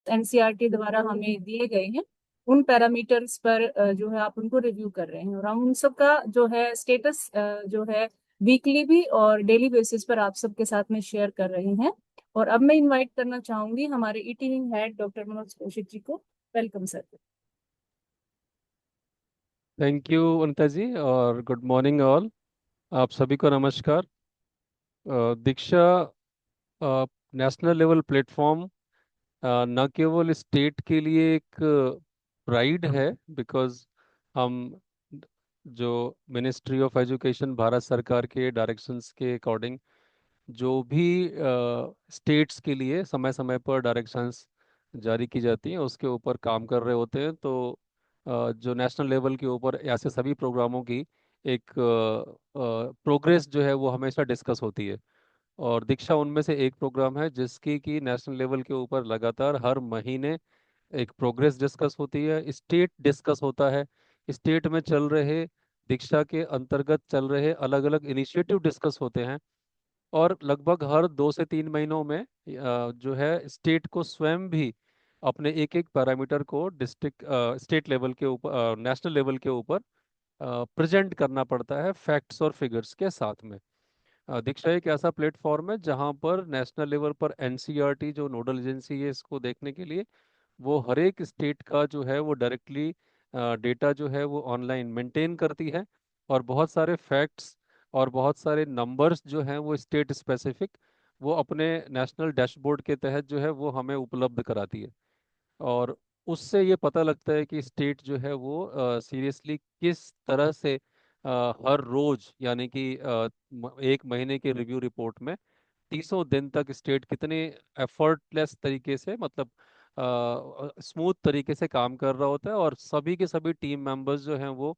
NCERT द्वारा हमें दिए गए हैं, उन पैरामीटर्स पर जो है आप उनको रिव्यू कर रहे हैं, और हम उन सब का जो है स्टेटस जो है वीकली भी और डेली बेसिस पर आप सबके साथ में शेयर कर रहे हैं। और अब मैं इनवाइट करना चाहूंगी हमारे E team head doctor Manoj Kaushik ji को। Welcome sir. Thank you Anita ji और गुड मॉर्निंग ऑल। आप सभी को नमस्कार। दीक्षा नेशनल लेवल प्लेटफॉर्म न केवल स्टेट के लिए एक प्राइड है, बिकॉज हम जो मिनिस्ट्री ऑफ एजुकेशन भारत सरकार के डायरेक्शंस के अकॉर्डिंग जो भी स्टेट्स के लिए समय समय पर डायरेक्शंस जारी की जाती हैं उसके ऊपर काम कर रहे होते हैं। तो जो नेशनल लेवल के ऊपर ऐसे सभी प्रोग्रामों की एक प्रोग्रेस जो है वो हमेशा डिस्कस होती है। और दीक्षा उनमें से एक प्रोग्राम है जिसकी कि नेशनल लेवल के ऊपर लगातार हर महीने एक प्रोग्रेस डिस्कस होती है, स्टेट डिस्कस होता है। स्टेट में चल रहे दीक्षा के अंतर्गत चल रहे अलग अलग इनिशिएटिव डिस्कस होते हैं। और लगभग हर 2 से 3 महीनों में जो है स्टेट को स्वयं भी अपने एक एक पैरामीटर को डिस्ट्रिक्ट स्टेट लेवल के ऊपर नेशनल लेवल के ऊपर प्रेजेंट करना पड़ता है फैक्ट्स और फिगर्स के साथ में। दीक्षा एक ऐसा प्लेटफॉर्म है जहां पर नेशनल लेवल पर एनसीईआरटी जो नोडल एजेंसी है इसको देखने के लिए वो हर एक स्टेट का जो है वो डायरेक्टली डेटा जो है वो ऑनलाइन मेंटेन करती है। और बहुत सारे फैक्ट्स और बहुत सारे नंबर्स जो हैं वो स्टेट स्पेसिफिक वो अपने नेशनल डैशबोर्ड के तहत जो है वो हमें उपलब्ध कराती है। और उससे ये पता लगता है कि स्टेट जो है वो सीरियसली किस तरह से हर रोज यानी कि एक महीने के रिव्यू रिपोर्ट में 30 दिन तक स्टेट कितने एफर्टलेस तरीके से मतलब स्मूथ तरीके से काम कर रहा होता है। और सभी के सभी टीम मेंबर्स जो हैं वो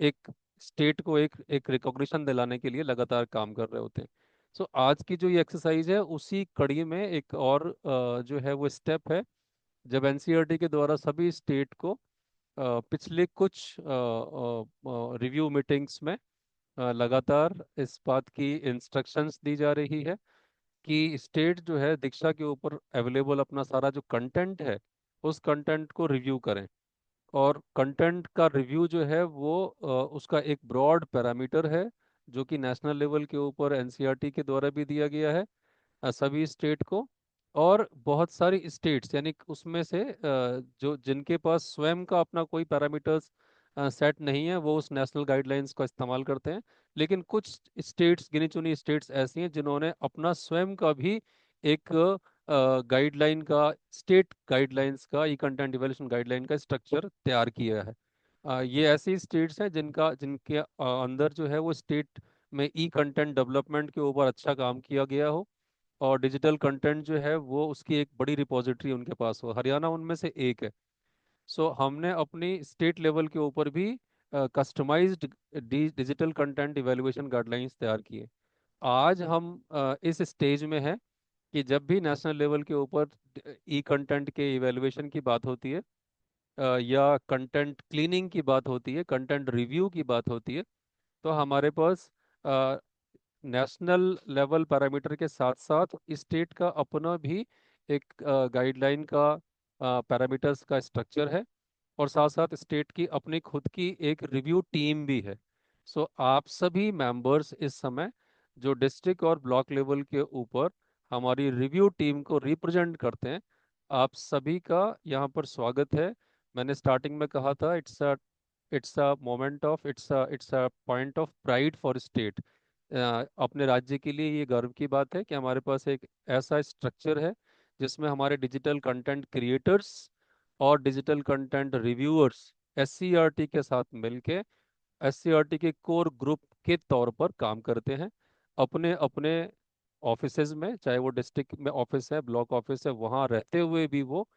एक स्टेट को एक एक रिकॉग्निशन दिलाने के लिए लगातार काम कर रहे होते हैं। सो आज की जो ये एक्सरसाइज है उसी कड़ी में एक और जो है वो स्टेप है जब एनसीईआरटी के द्वारा सभी स्टेट को पिछले कुछ रिव्यू मीटिंग्स में लगातार इस बात की इंस्ट्रक्शंस दी जा रही है कि स्टेट जो है दीक्षा के ऊपर अवेलेबल अपना सारा जो कंटेंट है उस कंटेंट को रिव्यू करें। और कंटेंट का रिव्यू जो है वो उसका एक ब्रॉड पैरामीटर है जो कि नेशनल लेवल के ऊपर एनसीईआरटी के द्वारा भी दिया गया है सभी स्टेट को। और बहुत सारी स्टेट्स यानी कि उसमें से जो जिनके पास स्वयं का अपना कोई पैरामीटर्स सेट नहीं है वो उस नेशनल गाइडलाइंस का इस्तेमाल करते हैं। लेकिन कुछ स्टेट्स गिनी चुनी स्टेट्स ऐसी हैं जिन्होंने अपना स्वयं का भी एक गाइडलाइन का स्टेट गाइडलाइंस का ई कंटेंट इवैल्यूएशन गाइडलाइन का स्ट्रक्चर तैयार किया है। ये ऐसी स्टेट्स हैं जिनका जिनके अंदर जो है वो स्टेट में ई कंटेंट डेवलपमेंट के ऊपर अच्छा काम किया गया हो और डिजिटल कंटेंट जो है वो उसकी एक बड़ी रिपॉजिटरी उनके पास हो। हरियाणा उनमें से एक है। सो हमने अपनी स्टेट लेवल के ऊपर भी customised digital content evaluation guidelines तैयार किए। आज हम इस स्टेज में है कि जब भी नेशनल लेवल के ऊपर ई कंटेंट के इवैल्यूएशन की बात होती है या कंटेंट क्लीनिंग की बात होती है, कंटेंट रिव्यू की बात होती है, तो हमारे पास नेशनल लेवल पैरामीटर के साथ साथ स्टेट का अपना भी एक गाइडलाइन का पैरामीटर्स का स्ट्रक्चर है। और साथ साथ स्टेट की अपनी खुद की एक रिव्यू टीम भी है। सो आप सभी मेंबर्स इस समय जो डिस्ट्रिक्ट और ब्लॉक लेवल के ऊपर हमारी रिव्यू टीम को रिप्रेजेंट करते हैं, आप सभी का यहाँ पर स्वागत है। मैंने स्टार्टिंग में कहा था it's a moment of it's a point of pride for state. अपने राज्य के लिए ये गर्व की बात है कि हमारे पास एक ऐसा स्ट्रक्चर है जिसमें हमारे डिजिटल कंटेंट क्रिएटर्स और डिजिटल कंटेंट रिव्यूअर्स एससीईआरटी के साथ मिलके एससीईआरटी के कोर ग्रुप के तौर पर काम करते हैं। अपने अपने ऑफिसेज में, चाहे वो डिस्ट्रिक्ट में ऑफिस है, ब्लॉक ऑफिस है, वहाँ रहते हुए भी वो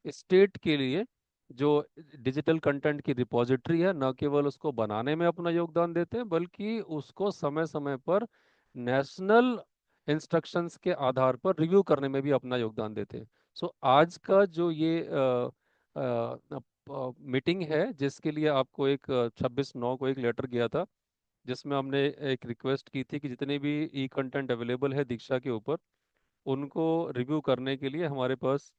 स्टेट के लिए जो डिजिटल कंटेंट की रिपॉजिटरी है न केवल उसको बनाने में अपना योगदान देते हैं बल्कि उसको समय समय पर नेशनल इंस्ट्रक्शंस के आधार पर रिव्यू करने में भी अपना योगदान देते हैं। सो आज का जो ये मीटिंग है जिसके लिए आपको एक 26/9 को एक लेटर गया था जिसमें हमने एक रिक्वेस्ट की थी कि जितने भी ई कंटेंट अवेलेबल है दीक्षा के ऊपर उनको रिव्यू करने के लिए हमारे पास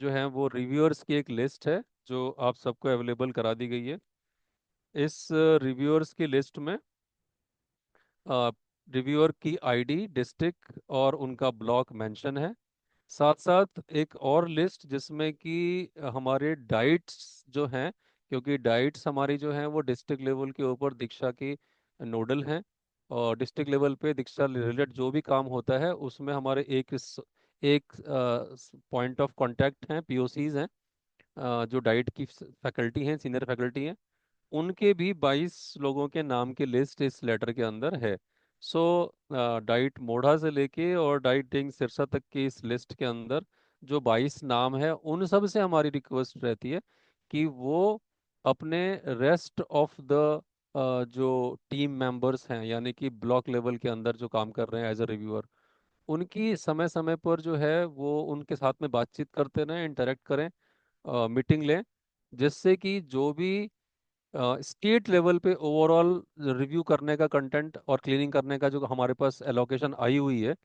जो है वो रिव्यूअर्स की एक लिस्ट है जो आप सबको अवेलेबल करा दी गई है। इस रिव्यूअर्स की लिस्ट में रिव्यूअर की आईडी, डिस्ट्रिक्ट और उनका ब्लॉक मेंशन है। साथ साथ एक और लिस्ट जिसमें कि हमारे डाइट्स जो हैं, क्योंकि डाइट्स हमारी जो हैं वो डिस्ट्रिक्ट लेवल के ऊपर दीक्षा की नोडल हैं, और डिस्ट्रिक्ट लेवल पे दीक्षा रिलेटेड जो भी काम होता है उसमें हमारे एक पॉइंट ऑफ कांटेक्ट हैं, पीओसीज हैं, जो डाइट की फैकल्टी हैं, सीनियर फैकल्टी हैं। उनके भी 22 लोगों के नाम की लिस्ट इस लेटर के अंदर है। सो डाइट मोढ़ा से लेके और डाइट डिंग सिरसा तक की इस लिस्ट के अंदर जो 22 नाम है, उन सब से हमारी रिक्वेस्ट रहती है कि वो अपने रेस्ट ऑफ द जो टीम मेंबर्स हैं, यानी कि ब्लॉक लेवल के अंदर जो काम कर रहे हैं एज अ रिव्यूअर, उनकी समय समय पर जो है वो उनके साथ में बातचीत करते रहें, इंटरेक्ट करें, मीटिंग लें, जिससे कि जो भी स्टेट लेवल पे ओवरऑल रिव्यू करने का कंटेंट और क्लीनिंग करने का जो हमारे पास एलोकेशन आई हुई है,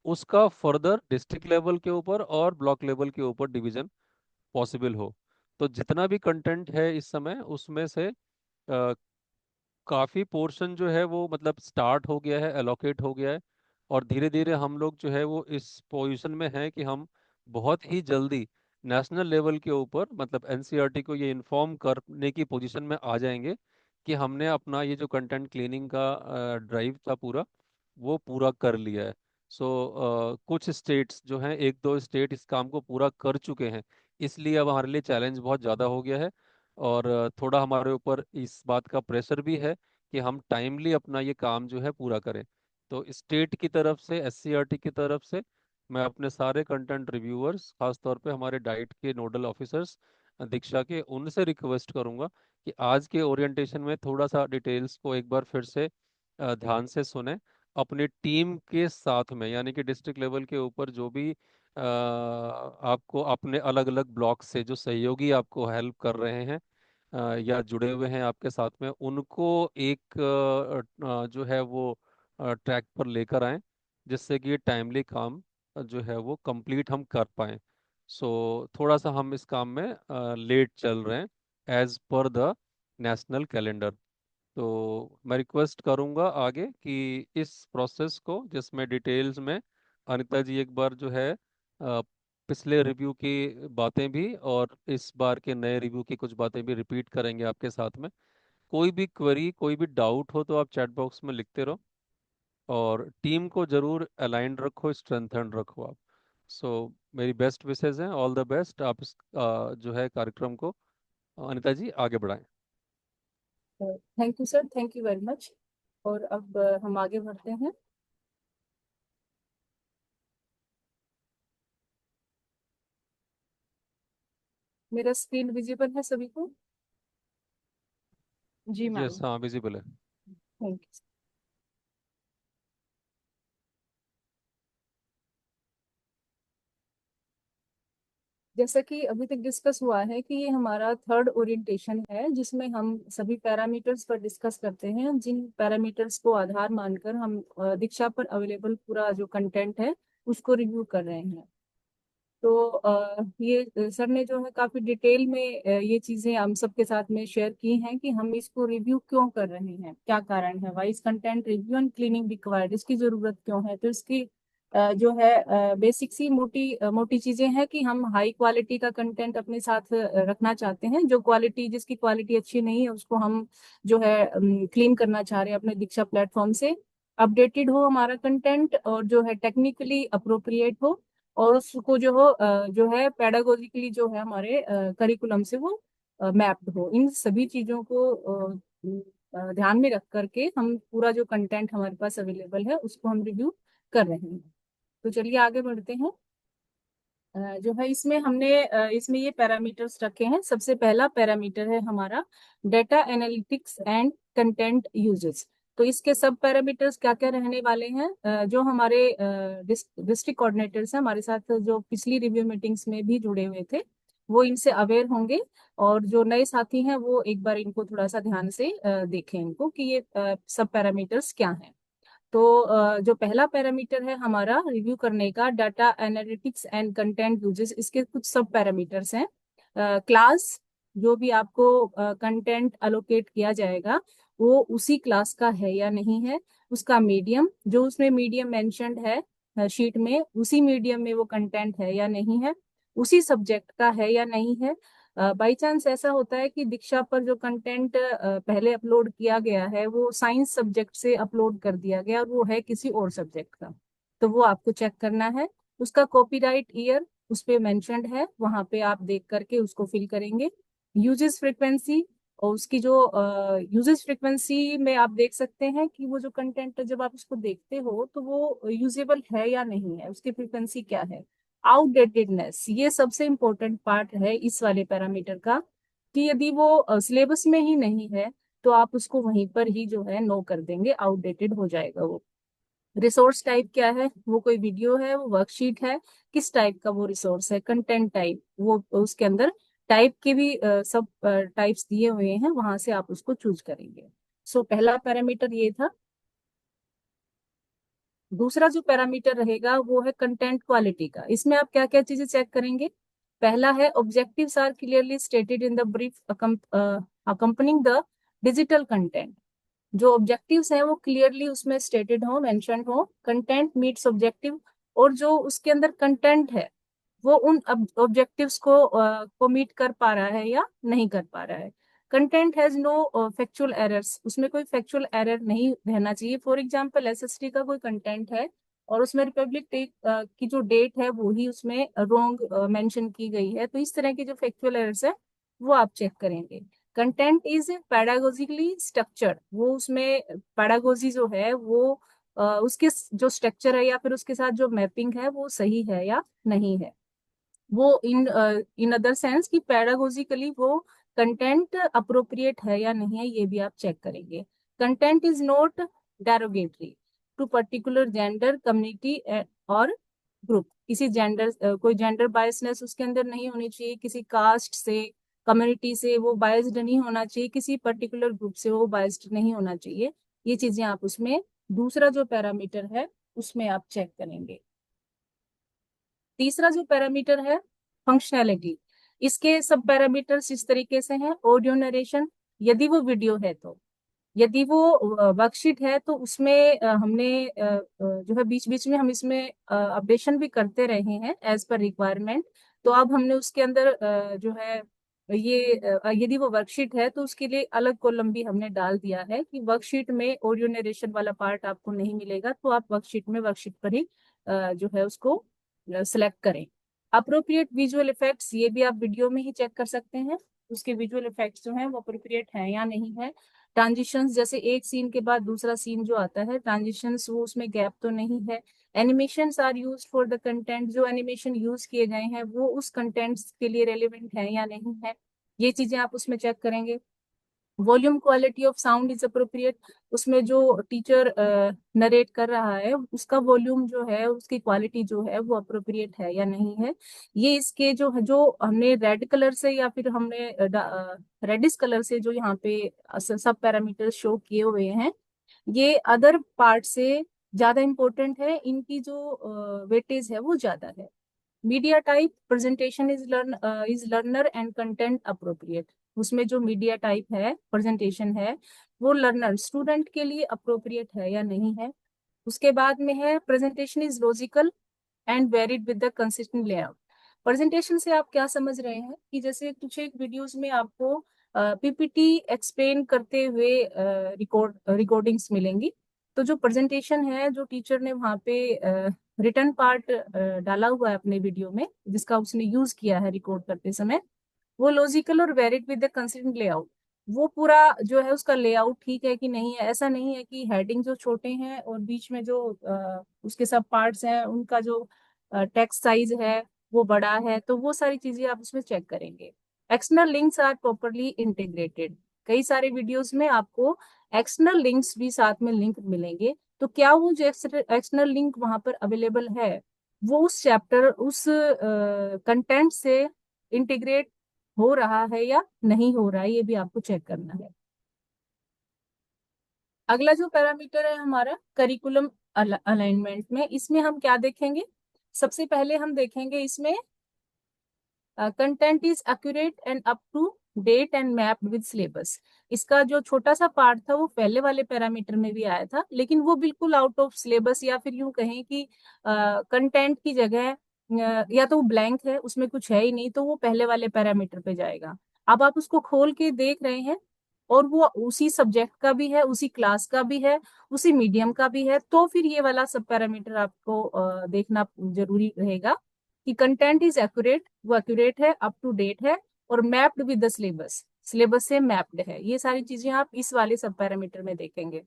उसका फर्दर डिस्ट्रिक्ट लेवल के ऊपर और ब्लॉक लेवल के ऊपर डिवीजन पॉसिबल हो। तो जितना भी कंटेंट है इस समय उसमें से काफ़ी पोर्शन जो है वो मतलब स्टार्ट हो गया है, एलोकेट हो गया है, और धीरे धीरे हम लोग जो है वो इस पोजीशन में हैं कि हम बहुत ही जल्दी नेशनल लेवल के ऊपर मतलब एनसीईआरटी को ये इन्फॉर्म करने की पोजीशन में आ जाएंगे कि हमने अपना ये जो कंटेंट क्लीनिंग का ड्राइव था पूरा, वो पूरा कर लिया है। सो कुछ स्टेट्स जो हैं, एक दो स्टेट इस काम को पूरा कर चुके हैं, इसलिए अब हमारे लिए चैलेंज बहुत ज़्यादा हो गया है, और थोड़ा हमारे ऊपर इस बात का प्रेशर भी है कि हम टाइमली अपना ये काम जो है पूरा करें। तो स्टेट की तरफ से, एससीईआरटी की तरफ से, मैं अपने सारे कंटेंट रिव्यूअर्स, खासतौर पे हमारे डाइट के नोडल ऑफिसर्स दीक्षा के, उनसे रिक्वेस्ट करूंगा कि आज के ओरिएंटेशन में थोड़ा सा डिटेल्स को एक बार फिर से ध्यान से सुने। अपनी टीम के साथ में, यानी कि डिस्ट्रिक्ट लेवल के ऊपर जो भी आपको अपने अलग अलग ब्लॉक से जो सहयोगी आपको हेल्प कर रहे हैं या जुड़े हुए हैं आपके साथ में, उनको एक जो है वो ट्रैक पर लेकर आएं, जिससे कि टाइमली काम जो है वो कंप्लीट हम कर पाएं। सो थोड़ा सा हम इस काम में लेट चल रहे हैं as per the national calendar. तो मैं रिक्वेस्ट करूंगा आगे कि इस प्रोसेस को, जिसमें डिटेल्स में अनिता जी एक बार जो है पिछले रिव्यू की बातें भी और इस बार के नए रिव्यू की कुछ बातें भी रिपीट करेंगे आपके साथ में। कोई भी क्वेरी, कोई भी डाउट हो तो आप चैट बॉक्स में लिखते रहो, और टीम को जरूर अलाइंड रखो, स्ट्रेंथन रखो आप। सो मेरी बेस्ट विशेज हैं, ऑल द बेस्ट। आप इस जो है कार्यक्रम को अनिता जी आगे बढ़ाएं। Thank you sir, thank you very much. और अब हम आगे बढ़ते हैं। मेरा स्क्रीन विजिबल है सभी को? जी मैम। यस, हाँ, विजिबल है। Thank you. जैसा कि अभी तक डिस्कस हुआ है कि ये हमारा थर्ड ओरिएंटेशन है, जिसमें हम सभी पैरामीटर्स पर डिस्कस करते हैं, जिन पैरामीटर्स को आधार मानकर हम दीक्षा पर अवेलेबल पूरा जो कंटेंट है उसको रिव्यू कर रहे हैं। तो ये सर ने जो है काफी डिटेल में ये चीजें हम सबके साथ में शेयर की हैं कि हम इसको रिव्यू क्यों कर रहे हैं, क्या कारण है, wise content review and cleaning required, इसकी जरूरत क्यों है। तो इसकी जो है बेसिक सी मोटी मोटी चीजें हैं कि हम हाई क्वालिटी का कंटेंट अपने साथ रखना चाहते हैं। जो क्वालिटी, जिसकी क्वालिटी अच्छी नहीं है उसको हम जो है क्लीन करना चाह रहे हैं अपने दीक्षा प्लेटफॉर्म से। अपडेटेड हो हमारा कंटेंट, और जो है टेक्निकली अप्रोप्रिएट हो, और उसको जो है पेडागोजिकली जो है हमारे करिकुलम से वो मैप्ड हो। इन सभी चीजों को ध्यान में रख करके हम पूरा जो कंटेंट हमारे पास अवेलेबल है उसको हम रिव्यू कर रहे हैं। तो चलिए आगे बढ़ते हैं। जो है इसमें हमने इसमें ये पैरामीटर्स रखे हैं। सबसे पहला पैरामीटर है हमारा data analytics and content uses. तो इसके सब पैरामीटर्स क्या क्या रहने वाले हैं? जो हमारे डिस्ट्रिक्ट कोऑर्डिनेटर्स हैं हमारे साथ, जो पिछली रिव्यू मीटिंग्स में भी जुड़े हुए थे, वो इनसे अवेयर होंगे। और जो नए साथी हैं वो एक बार इनको थोड़ा सा ध्यान से देखें इनको कि ये सब पैरामीटर्स क्या हैं। तो जो पहला पैरामीटर है हमारा रिव्यू करने का, data analytics and content uses, इसके कुछ सब पैरामीटर्स हैं। क्लास, जो भी आपको कंटेंट अलोकेट किया जाएगा वो उसी क्लास का है या नहीं है। उसका मीडियम, जो उसमें मीडियम मेंशन्ड है शीट में, उसी मीडियम में वो कंटेंट है या नहीं है। उसी सब्जेक्ट का है या नहीं है। बाई चांस ऐसा होता है कि दीक्षा पर जो कंटेंट पहले अपलोड किया गया है वो साइंस सब्जेक्ट से अपलोड कर दिया गया और वो है किसी और सब्जेक्ट का, तो वो आपको चेक करना है। उसका कॉपीराइट ईयर उस पे मेंशन्ड है, वहां पे आप देख करके उसको फिल करेंगे। यूजेस फ्रिक्वेंसी, और उसकी जो यूजेस फ्रिक्वेंसी में आप देख सकते हैं कि वो जो कंटेंट जब आप उसको देखते हो तो वो यूजेबल है या नहीं है, उसकी फ्रिक्वेंसी क्या है। आउटडेटेडनेस, ये सबसे इम्पोर्टेंट पार्ट है इस वाले पैरामीटर का, कि यदि वो सिलेबस में ही नहीं है तो आप उसको वहीं पर ही जो है नो कर देंगे, आउटडेटेड हो जाएगा वो। रिसोर्स टाइप क्या है, वो कोई वीडियो है, वो वर्कशीट है, किस टाइप का वो रिसोर्स है। कंटेंट टाइप, वो उसके अंदर टाइप के भी सब टाइप्स दिए हुए हैं, वहां से आप उसको चूज करेंगे। सो पहला पैरामीटर ये था। दूसरा जो पैरामीटर रहेगा वो है कंटेंट क्वालिटी का। इसमें आप क्या क्या चीजें चेक करेंगे। पहला है objectives are clearly stated in the brief accompanying the digital content. जो ऑब्जेक्टिव्स हैं वो क्लियरली उसमें स्टेटेड हो, मेंशन्ड हो। कंटेंट मीट्स ऑब्जेक्टिव, और जो उसके अंदर कंटेंट है वो उन ऑब्जेक्टिव्स को मीट कर पा रहा है या नहीं कर पा रहा है। Content has no factual errors, उसमें कोई फैक्चुअल एरर नहीं रहना चाहिए। फॉर एग्जांपल एसएसटी का कोई कंटेंट है और उसमें रिपब्लिक डे की जो डेट है वो ही उसमें रॉन्ग मेंशन की गई है, तो इस तरह की जो फैक्चुअल एरर्स है वो आप चेक करेंगे। कंटेंट इज पैडागोजिकली स्ट्रक्चर्ड, वो उसमें पैडागोजी जो है वो उसके जो स्ट्रक्चर है या फिर उसके साथ जो मैपिंग है वो सही है या नहीं है। वो इन अदर सेंस कि पैडागोजिकली वो कंटेंट अप्रोप्रिएट है या नहीं है, ये भी आप चेक करेंगे। Content is not derogatory to particular gender community और ग्रुप, किसी जेंडर कोई जेंडर बायसनेस उसके अंदर नहीं होनी चाहिए, किसी कास्ट से कम्युनिटी से वो बायस्ड नहीं होना चाहिए, किसी पर्टिकुलर ग्रुप से वो बायस्ड नहीं होना चाहिए। ये चीजें आप उसमें दूसरा जो पैरामीटर है उसमें आप चेक करेंगे। तीसरा जो पैरामीटर है फंक्शनैलिटी, इसके सब पैरामीटर्स इस तरीके से हैं। ऑडियो नरेशन, यदि वो वीडियो है तो, यदि वो वर्कशीट है तो उसमें हमने जो है बीच बीच में हम इसमें अपडेशन भी करते रहे हैं एज पर रिक्वायरमेंट। तो अब हमने उसके अंदर जो है ये यदि वो वर्कशीट है तो उसके लिए अलग कॉलम भी हमने डाल दिया है कि वर्कशीट में ऑडियो नरेशन वाला पार्ट आपको नहीं मिलेगा, तो आप वर्कशीट पर ही जो है उसको सिलेक्ट करें। अप्रोप्रिएट विजुअल इफेक्ट्स, ये भी आप वीडियो में ही चेक कर सकते हैं, उसके विजुअल इफेक्ट्स जो हैं वो अप्रोप्रिएट हैं या नहीं है। ट्रांजिशंस, जैसे एक सीन के बाद दूसरा सीन जो आता है ट्रांजिशंस, वो उसमें गैप तो नहीं है। Animations are used for the content, जो एनिमेशन यूज किए गए हैं वो उस कंटेंट के लिए रेलिवेंट है या नहीं है, ये चीजें आप उसमें चेक करेंगे। Volume quality of sound is appropriate, उसमें जो टीचर नरेट कर रहा है उसका वॉल्यूम जो है, उसकी क्वालिटी जो है वो अप्रोप्रिएट है या नहीं है। ये इसके जो है, जो हमने रेड कलर से या फिर हमने रेडिश कलर से जो यहाँ पे सब पैरामीटर शो किए हुए हैं, ये अदर पार्ट से ज्यादा इंपॉर्टेंट है, इनकी जो वेटेज है वो ज्यादा है। Media type presentation is learner and content appropriate, उसमें जो मीडिया टाइप है प्रेजेंटेशन है वो लर्नर स्टूडेंट के लिए अप्रोप्रिएट है या नहीं है। उसके बाद में है presentation is logical and varied with the consistent layout. Presentation से आप क्या समझ रहे हैं कि जैसे कुछ एक वीडियोस में आपको पीपीटी एक्सप्लेन करते हुए रिकॉर्डिंग्स मिलेंगी, तो जो प्रेजेंटेशन है जो टीचर ने वहाँ पे रिटर्न पार्ट डाला हुआ है अपने वीडियो में जिसका उसने यूज किया है रिकॉर्ड करते समय, वो लॉजिकल और varied with the consistent layout, वो पूरा जो है उसका लेआउट ठीक है कि नहीं है। ऐसा नहीं है कि हेडिंग जो छोटे हैं और बीच में जो उसके सब पार्ट्स हैं उनका जो टेक्स्ट साइज है वो बड़ा है, तो वो सारी चीजें आप उसमें चेक करेंगे। External links are properly integrated, कई सारे वीडियोस में आपको एक्सटर्नल लिंक्स भी साथ में लिंक मिलेंगे, तो क्या वो जो एक्सटर्नल लिंक वहां पर अवेलेबल है वो उस चैप्टर उस कंटेंट से इंटीग्रेट हो रहा है या नहीं हो रहा है, ये भी आपको चेक करना है। अगला जो पैरामीटर है हमारा करिकुलम अलाइनमेंट में, इसमें हम क्या देखेंगे? सबसे पहले हम देखेंगे इसमें content is accurate and up to date and mapped with syllabus. इसका जो छोटा सा पार्ट था वो पहले वाले पैरामीटर में भी आया था, लेकिन वो बिल्कुल आउट ऑफ सिलेबस, या फिर यूं कहें कि कंटेंट की जगह या तो वो ब्लैंक है, उसमें कुछ है ही नहीं, तो वो पहले वाले पैरामीटर पे जाएगा। अब आप उसको खोल के देख रहे हैं और वो उसी सब्जेक्ट का भी है, उसी क्लास का भी है, उसी मीडियम का भी है, तो फिर ये वाला सब पैरामीटर आपको देखना जरूरी रहेगा कि कंटेंट इज एक्यूरेट, वो एक्यूरेट है, अप टू डेट है, और mapped with the syllabus, syllabus से मैप्ड है। ये सारी चीजें आप इस वाले सब पैरामीटर में देखेंगे।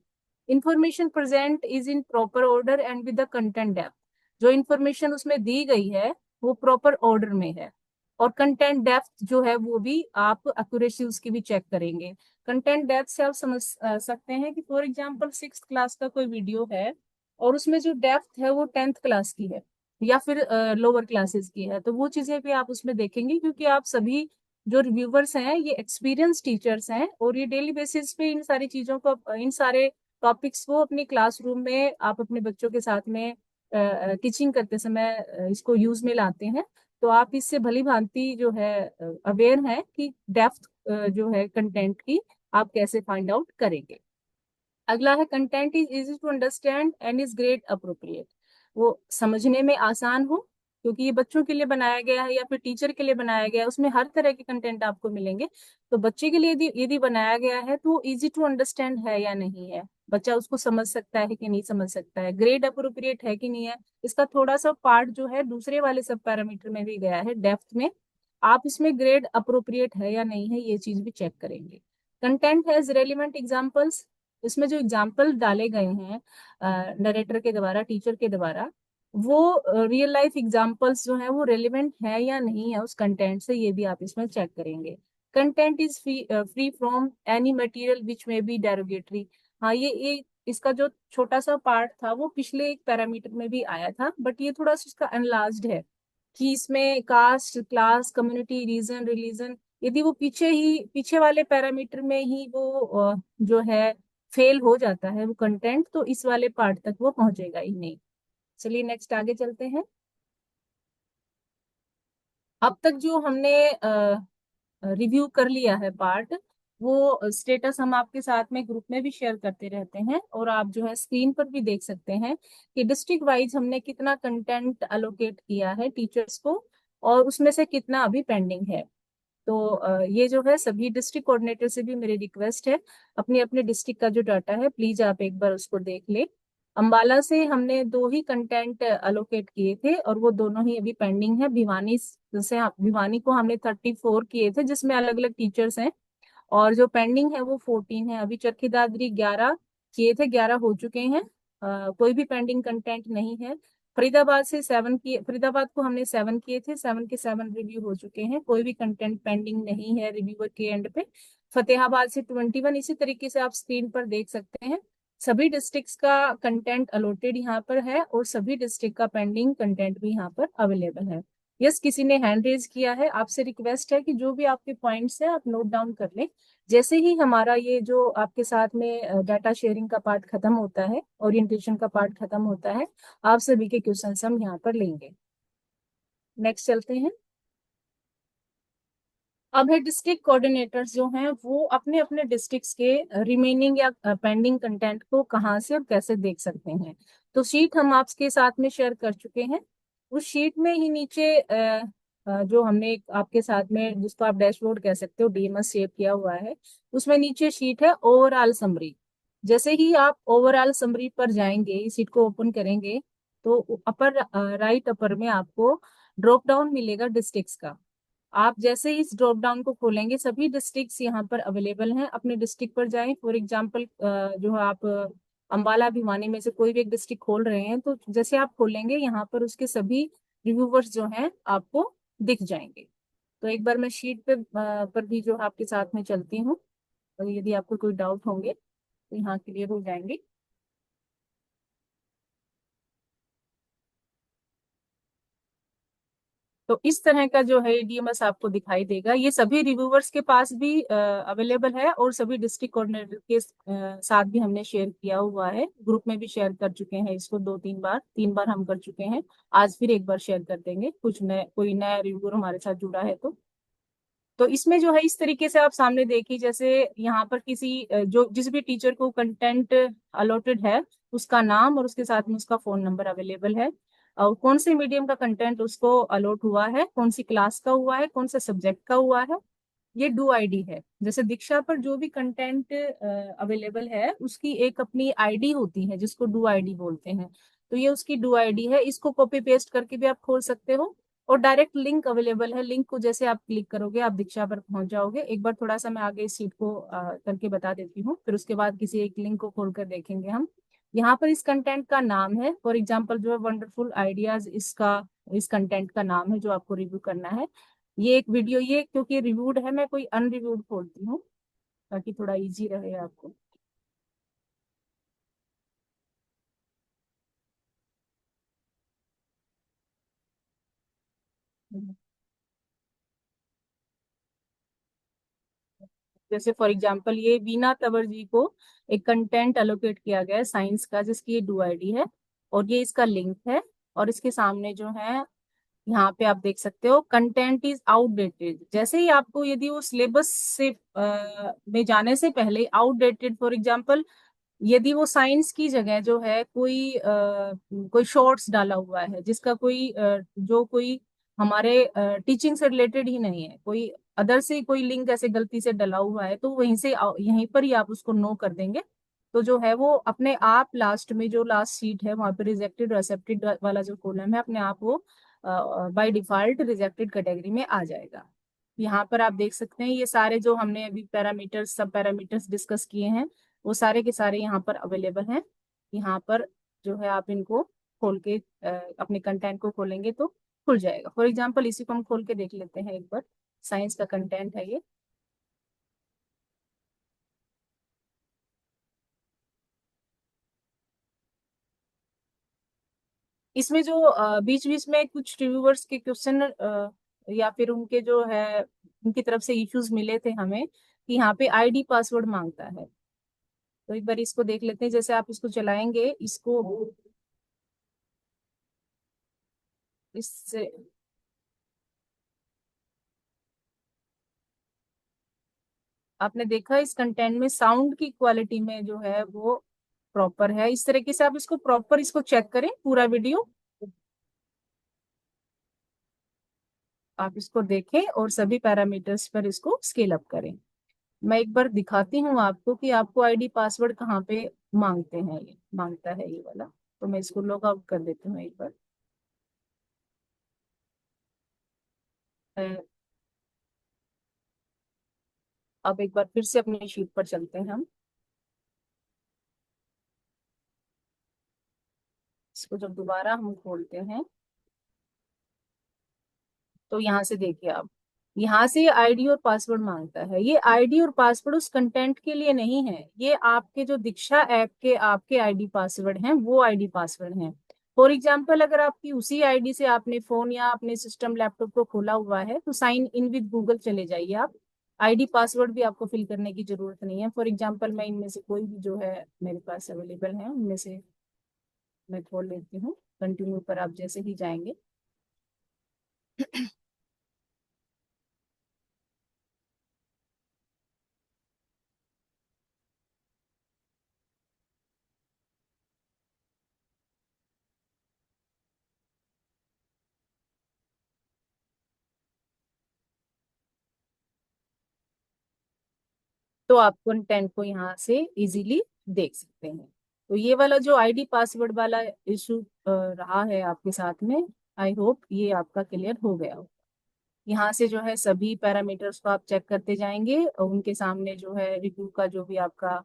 Information present is in proper order and with the content depth. जो इंफॉर्मेशन उसमें दी गई है वो प्रॉपर ऑर्डर में है, और कंटेंट डेप्थ जो है वो भी आप एक्यूरेसी उसकी भी चेक करेंगे। कंटेंट डेप्थ से आप समझ सकते हैं कि फॉर एग्जांपल 6th क्लास का कोई वीडियो है और उसमें जो डेप्थ है वो 10th क्लास की है या फिर लोअर क्लासेस की है, तो वो चीजें भी आप उसमें देखेंगे, क्योंकि आप सभी जो रिव्यूवर्स हैं ये एक्सपीरियंस टीचर्स हैं, और ये डेली बेसिस पे इन सारी चीजों को, इन सारे टॉपिक्स को अपनी क्लासरूम में आप अपने बच्चों के साथ में टीचिंग करते समय इसको यूज में लाते हैं। तो आप इससे भली भांति जो है अवेयर हैं कि डेप्थ जो है कंटेंट की आप कैसे फाइंड आउट करेंगे। अगला है content is easy to understand and is grade appropriate. वो समझने में आसान हो, क्योंकि ये बच्चों के लिए बनाया गया है या फिर टीचर के लिए बनाया गया है, उसमें हर तरह के कंटेंट आपको मिलेंगे। तो बच्चे के लिए यदि यदि बनाया गया है तो इजी टू अंडरस्टैंड है या नहीं है, बच्चा उसको समझ सकता है कि नहीं समझ सकता है, ग्रेड अप्रोप्रिएट है कि नहीं है। इसका थोड़ा सा पार्ट जो है दूसरे वाले सब पैरामीटर में भी गया है डेप्थ में, आप इसमें ग्रेड अप्रोप्रिएट है या नहीं है ये चीज भी चेक करेंगे। Content has relevant examples. इसमें जो एग्जाम्पल डाले गए हैं नरेटर के द्वारा, टीचर के द्वारा, वो रियल लाइफ एग्जाम्पल्स जो है वो रेलिवेंट है या नहीं है उस कंटेंट से, ये भी आप इसमें चेक करेंगे। Content is free from any material which में बी डेरोगेटरी। हाँ, ये इसका जो छोटा सा पार्ट था वो पिछले एक पैरामीटर में भी आया था, बट ये थोड़ा सा इसका एनलार्ज्ड है कि इसमें caste, class, community, region, religion, यदि वो पीछे वाले पैरामीटर में ही वो जो है फेल हो जाता है वो कंटेंट, तो इस वाले पार्ट तक वो पहुंचेगा ही नहीं। चलिए नेक्स्ट आगे चलते हैं। अब तक जो हमने रिव्यू कर लिया है पार्ट, वो स्टेटस हम आपके साथ में ग्रुप में भी शेयर करते रहते हैं, और आप जो है स्क्रीन पर भी देख सकते हैं कि डिस्ट्रिक्ट वाइज हमने कितना कंटेंट अलोकेट किया है टीचर्स को, और उसमें से कितना अभी पेंडिंग है। तो ये जो है सभी डिस्ट्रिक्ट कोऑर्डिनेटर से भी मेरी रिक्वेस्ट है, अपने अपने डिस्ट्रिक्ट का जो डाटा है प्लीज आप एक बार उसको देख ले। अंबाला से हमने 2 ही कंटेंट अलोकेट किए थे और वो दोनों ही अभी पेंडिंग है। भिवानी को हमने 34 किए थे जिसमें अलग अलग टीचर्स हैं, और जो पेंडिंग है वो 14 है। अभी चरखी दादरी 11 किए थे, 11 हो चुके हैं। कोई भी पेंडिंग कंटेंट नहीं है। फरीदाबाद से 7 किए, फरीदाबाद को हमने 7 किए थे, 7 के 7 रिव्यू हो चुके हैं, कोई भी कंटेंट पेंडिंग नहीं है रिव्यूअर के एंड पे। फतेहाबाद से 21, इसी तरीके से आप स्क्रीन पर देख सकते हैं। सभी डिस्ट्रिक्ट्स का कंटेंट अलॉटेड यहाँ पर है, और सभी डिस्ट्रिक्ट का पेंडिंग कंटेंट भी यहाँ पर अवेलेबल है। यस, किसी ने हैंड रेज किया है, आपसे रिक्वेस्ट है कि जो भी आपके पॉइंट्स हैं आप नोट डाउन कर लें। जैसे ही हमारा ये जो आपके साथ में डाटा शेयरिंग का पार्ट खत्म होता है, ओरिएंटेशन का पार्ट खत्म होता है, आप सभी के क्वेश्चंस हम यहाँ पर लेंगे। नेक्स्ट चलते हैं। अब है डिस्ट्रिक्ट कोऑर्डिनेटर्स जो हैं वो अपने अपने डिस्ट्रिक्ट्स के रिमेनिंग या पेंडिंग कंटेंट को कहाँ से और कैसे देख सकते हैं। तो शीट हम आपके साथ में शेयर कर चुके हैं। उस शीट में ही नीचे जो हमने आपके साथ में, जिसको आप डैशबोर्ड कह सकते हो, डीएमएस सेव किया हुआ है, उसमें नीचे शीट है ओवरऑल समरी। जैसे ही आप ओवरऑल समरी पर जाएंगे, इस शीट को ओपन करेंगे, तो अपर राइट अपर में आपको ड्रॉप डाउन मिलेगा डिस्ट्रिक्ट्स का। आप जैसे ही इस ड्रॉप डाउन को खोलेंगे, सभी डिस्ट्रिक्ट्स यहाँ पर अवेलेबल हैं, अपने डिस्ट्रिक्ट पर जाएं। फॉर एग्जांपल जो है आप अंबाला भिवानी में से कोई भी एक डिस्ट्रिक्ट खोल रहे हैं, तो जैसे आप खोलेंगे यहाँ पर उसके सभी रिव्यूवर्स जो हैं आपको दिख जाएंगे। तो एक बार मैं शीट पे पर भी जो है आपके साथ में चलती हूँ, और यदि आपको कोई डाउट होंगे तो यहाँ क्लियर हो जाएंगे। तो इस तरह का जो है डीएमएस आपको दिखाई देगा। ये सभी रिव्यूअर्स के पास भी अवेलेबल है, और सभी डिस्ट्रिक्ट कोऑर्डिनेटर के साथ भी हमने शेयर किया हुआ है, ग्रुप में भी शेयर कर चुके हैं इसको 2-3 बार, 3 बार हम कर चुके हैं। आज फिर एक बार शेयर कर देंगे, कुछ नए कोई नया रिव्यूअर हमारे साथ जुड़ा है तो इसमें जो है इस तरीके से आप सामने देखिए, जैसे यहाँ पर किसी जो जिस भी टीचर को कंटेंट अलॉटेड है उसका नाम और उसके साथ में उसका फोन नंबर अवेलेबल है, और कौन से मीडियम का कंटेंट उसको अलॉट हुआ है, कौन सी क्लास का हुआ है, कौन से सब्जेक्ट का हुआ है। ये डू आईडी है। जैसे दीक्षा पर जो भी कंटेंट अवेलेबल है उसकी एक अपनी आईडी होती है जिसको डू आईडी बोलते हैं। तो ये उसकी डू आईडी है, इसको कॉपी पेस्ट करके भी आप खोल सकते हो, और डायरेक्ट लिंक अवेलेबल है। लिंक को जैसे आप क्लिक करोगे आप दीक्षा पर पहुंच जाओगे। एक बार थोड़ा सा मैं आगे इस सीट को करके बता देती हूँ, फिर उसके बाद किसी एक लिंक को खोल कर देखेंगे हम। यहाँ पर इस कंटेंट का नाम है, फॉर एग्जाम्पल जो है वंडरफुल आइडियाज, इसका इस कंटेंट का नाम है जो आपको रिव्यू करना है। ये एक वीडियो, ये क्योंकि रिव्यूड है मैं कोई अनरिव्यूड खोलती हूँ ताकि थोड़ा इजी रहे आपको। जैसे फॉर एग्जांपल ये वीना तंवर जी को एक कंटेंट एलोकेट किया गया है साइंस का, जिसकी ये डू आईडी है, और ये इसका लिंक है। और इसके सामने जो है यहाँ पे आप देख सकते हो कंटेंट इज आउटडेटेड। जैसे ही आपको यदि वो सिलेबस से में जाने से पहले आउटडेटेड, फॉर एग्जांपल यदि वो साइंस की जगह जो है कोई शॉर्ट्स डाला हुआ है जिसका जो कोई हमारे टीचिंग से रिलेटेड ही नहीं है, कोई अदर से कोई लिंक ऐसे गलती से डला हुआ है, तो वहीं से यहीं पर ही आप उसको नो कर देंगे। तो जो है वो अपने आप लास्ट में जो लास्ट सीट है वहां पर रिजेक्टेड और एक्सेप्टेड वाला जो कॉलम है अपने आप वो बाय डिफॉल्ट रिजेक्टेड कैटेगरी में आ जाएगा। यहाँ पर आप देख सकते हैं ये सारे जो हमने अभी पैरामीटर्स सब पैरामीटर्स डिस्कस किए हैं वो सारे के सारे यहाँ पर अवेलेबल हैं। यहाँ पर जो है आप इनको खोल के अपने कंटेंट को खोलेंगे तो खुल जाएगा। फॉर एग्जांपल इसी को हम खोल के देख लेते हैं एक बार। साइंस का कंटेंट है ये। इसमें जो बीच बीच में कुछ रिव्यूअर्स के क्वेश्चन या फिर उनके जो है उनकी तरफ से इश्यूज मिले थे हमें कि यहाँ पे आईडी पासवर्ड मांगता है। तो एक बार इसको देख लेते हैं। जैसे आप इसको चलाएंगे इसको इससे आपने देखा इस कंटेंट में साउंड की क्वालिटी में जो है वो प्रॉपर है। इस तरीके से आप इसको प्रॉपर इसको चेक करें पूरा वीडियो, आप इसको देखें और सभी पैरामीटर्स पर इसको स्केल अप करें। मैं एक बार दिखाती हूँ आपको कि आपको आईडी पासवर्ड कहाँ पे मांगते हैं, ये मांगता है ये वाला। तो मैं इसको लॉग आउट कर देती हूँ एक बार। अ, अब एक बार फिर से अपनी शीट पर चलते हैं हम। इसको जब दोबारा हम खोलते हैं तो यहाँ से देखिए आप, यहाँ से ये आईडी और पासवर्ड मांगता है। ये आईडी और पासवर्ड उस कंटेंट के लिए नहीं है, ये आपके जो दीक्षा ऐप के आपके आईडी पासवर्ड हैं वो आईडी पासवर्ड हैं। फॉर एग्जाम्पल अगर आपकी उसी आईडी से आपने फोन या अपने सिस्टम लैपटॉप को खोला हुआ है तो साइन इन विद गूगल चले जाइए आप। आईडी पासवर्ड भी आपको फिल करने की जरूरत नहीं है। फॉर एग्जाम्पल मैं इनमें से कोई भी जो है मेरे पास अवेलेबल है उनमें से मैं खोल लेती हूँ। कंटिन्यू पर आप जैसे ही जाएंगे तो आप कंटेंट को यहाँ से इजीली देख सकते हैं। तो ये वाला जो आईडी पासवर्ड वाला इशू रहा है आपके साथ में, आई होप ये आपका क्लियर हो गया हो। यहाँ से जो है सभी पैरामीटर्स को आप चेक करते जाएंगे और उनके सामने जो है रिव्यू का जो भी आपका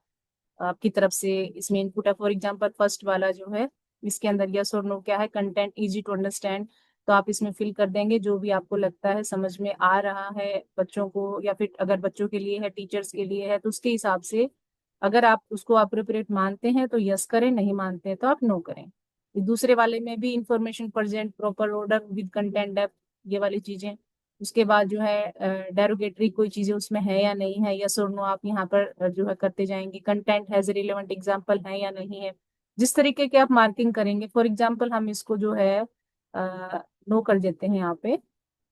आपकी तरफ से इसमें इनपुट है। फॉर एग्जांपल फर्स्ट वाला जो है इसके अंदर यस और नो क्या है, कंटेंट इजी टू अंडरस्टैंड, तो आप इसमें फिल कर देंगे जो भी आपको लगता है समझ में आ रहा है बच्चों को, या फिर अगर बच्चों के लिए है टीचर्स के लिए है तो उसके हिसाब से अगर आप उसको अप्रोप्रिएट मानते हैं तो यस करें, नहीं मानते हैं तो आप नो करें। दूसरे वाले में भी information present proper order with content depth, ये वाली चीजें। उसके बाद जो है डेरोगेटरी कोई चीजें उसमें है या नहीं है, यस और नो आप यहाँ पर जो है करते जाएंगे। कंटेंट हैज रिलेवेंट एग्जाम्पल है या नहीं है, जिस तरीके के आप मार्किंग करेंगे। फॉर एग्जाम्पल हम इसको जो है नो कर देते हैं यहाँ पे,